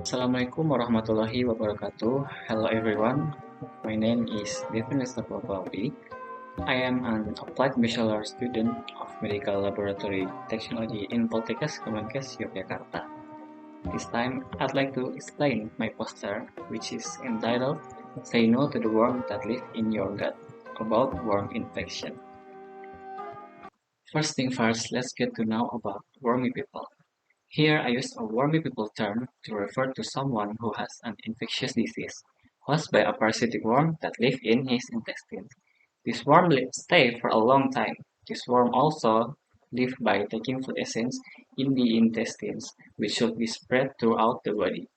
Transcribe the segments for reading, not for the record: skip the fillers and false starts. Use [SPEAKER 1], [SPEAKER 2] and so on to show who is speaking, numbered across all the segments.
[SPEAKER 1] Assalamualaikum warahmatullahi wabarakatuh. Hello everyone. My name is Devin Claudie. I am an applied bachelor student of medical laboratory technology in Polkesyo, Yogyakarta. This time I'd like to explain my poster, which is entitled "Say No to the Worm That Live in Your Gut" about worm infection. First thing first, let's get to know about wormy people. Here I use a wormy people term to refer to someone who has an infectious disease caused by a parasitic worm that lives in his intestines. This worm stay for a long time. This worm also live by taking food essence in the intestines, which should be spread throughout the body.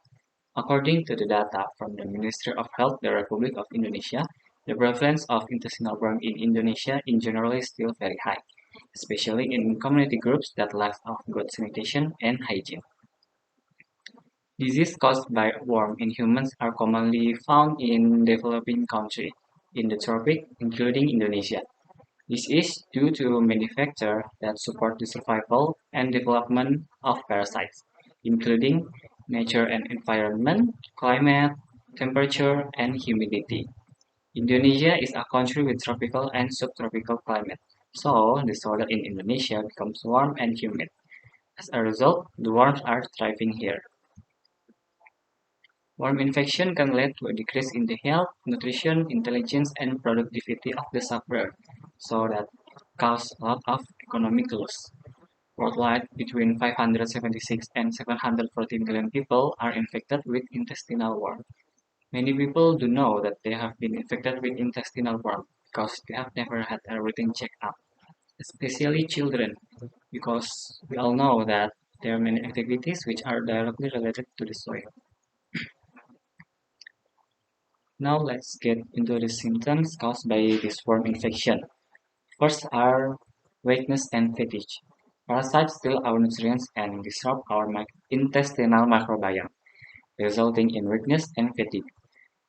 [SPEAKER 1] According to the data from the Ministry of Health, the Republic of Indonesia, the prevalence of intestinal worm in Indonesia in general is still very high, especially in community groups that lack of good sanitation and hygiene. Diseases caused by worm in humans are commonly found in developing countries in the tropics, including Indonesia. This is due to many factors that support the survival and development of parasites, including nature and environment, climate, temperature, and humidity. Indonesia is a country with tropical and subtropical climate, so the soil in Indonesia becomes warm and humid. As a result, the worms are thriving here. Worm infection can lead to a decrease in the health, nutrition, intelligence, and productivity of the sufferer, so that cause a lot of economic loss. Worldwide, between 576 and 740 million people are infected with intestinal worm. Many people do know that they have been infected with intestinal worm because they have never had a routine checkup, especially children, because we all know that there are many activities which are directly related to the soil. Now let's get into the symptoms caused by this worm infection. First are weakness and fatigue. Parasites steal our nutrients and disrupt our intestinal microbiome, resulting in weakness and fatigue.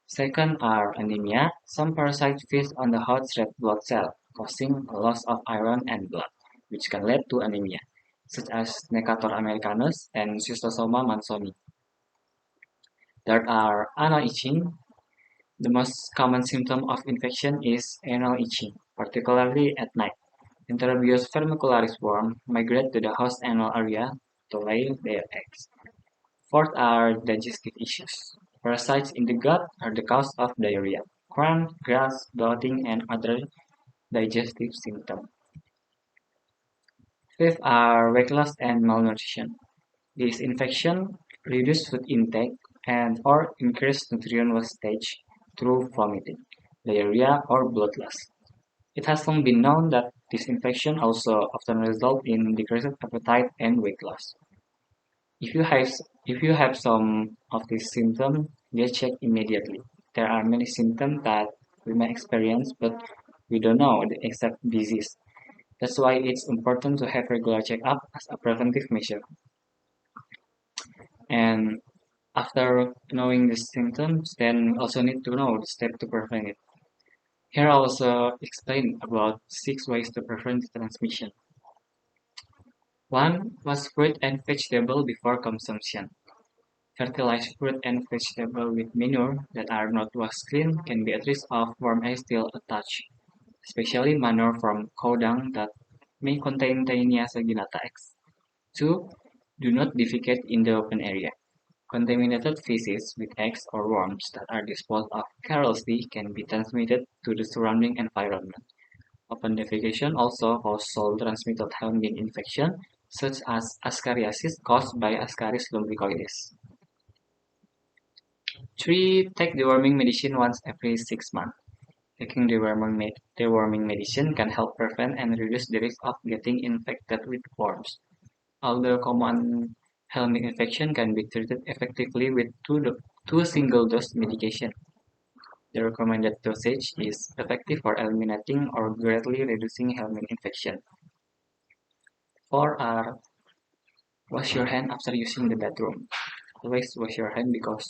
[SPEAKER 1] Second are anemia. Some parasites feed on the hot red blood cell, causing a loss of iron and blood, which can lead to anemia, such as Necator americanus and Schistosoma mansoni. Third are anal itching. The most common symptom of infection is anal itching, particularly at night. Enterobius vermicularis worm migrate to the host anal area to lay their eggs. Fourth are digestive issues. Parasites in the gut are the cause of diarrhea, cramps, gas, bloating, and other digestive symptoms. Fifth are weight loss and malnutrition. This infection reduce food intake and or increase nutrient wastage through vomiting, diarrhea, or blood loss. It has long been known that this infection also often results in decreased appetite and weight loss. If you have if you have some of these symptoms, get checked immediately. There are many symptoms that we may experience, but we don't know the exact disease. That's why it's important to have regular checkup as a preventive measure. And after knowing the symptoms, then also need to know the step to prevent it. Here I also explain about 6 ways to prevent the transmission. 1. Wash fruit and vegetable before consumption. Fertilized fruit and vegetable with manure that are not washed clean can be at risk of worm eggs still attached, especially manure from cow dung that may contain tiny asaginata eggs. 2. Do not defecate in the open area. Contaminated feces with eggs or worms that are disposed of carelessly can be transmitted to the surrounding environment. Open defecation also causes soil-transmitted helminth infection, such as ascariasis caused by Ascaris lumbricoides. 3. Take deworming medicine once every 6 months. Taking deworming medicine can help prevent and reduce the risk of getting infected with worms. Although common helminth infection can be treated effectively with two single-dose medication. The recommended dosage is effective for eliminating or greatly reducing helminth infection. 4 are wash your hand after using the bathroom. Always wash your hand because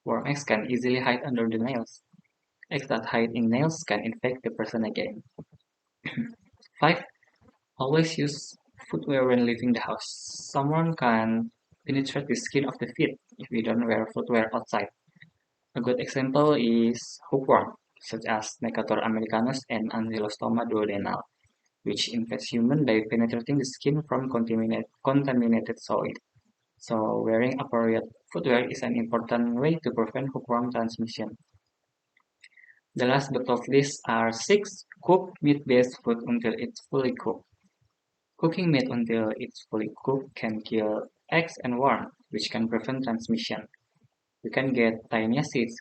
[SPEAKER 1] worm eggs can easily hide under the nails. Eggs that hide in nails can infect the person again. 5. Always use footwear when leaving the house. Someone can penetrate the skin of the feet if we don't wear footwear outside. A good example is hookworm, such as Necator americanus and Ankylostoma duodenal, which infects humans by penetrating the skin from contaminated soil. So wearing appropriate footwear is an important way to prevent hookworm transmission. The last but not least are 6. Cook meat-based food until it's fully cooked. Cooking meat until it's fully cooked can kill eggs and worms, which can prevent transmission. We can get Taeniasis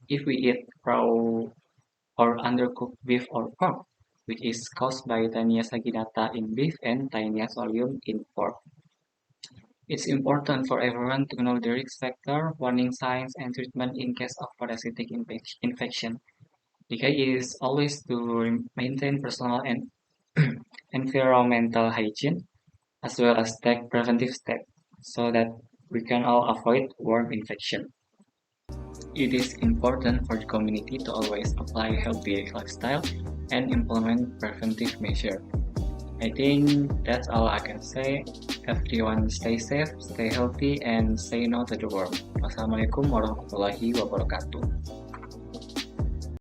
[SPEAKER 1] if we eat raw or undercooked beef or pork, which is caused by Taenia saginata in beef and Taenia solium in pork. It's important for everyone to know the risk factor, warning signs, and treatment in case of parasitic infection. The key is always to maintain personal and environmental hygiene as well as take preventive steps so that we can all avoid worm infection. It is important for the community to always apply a healthy lifestyle and implement preventive measures. I think that's all I can say. Everyone stay safe, stay healthy, and say no to the worm. Wassalamualaikum warahmatullahi wabarakatuh.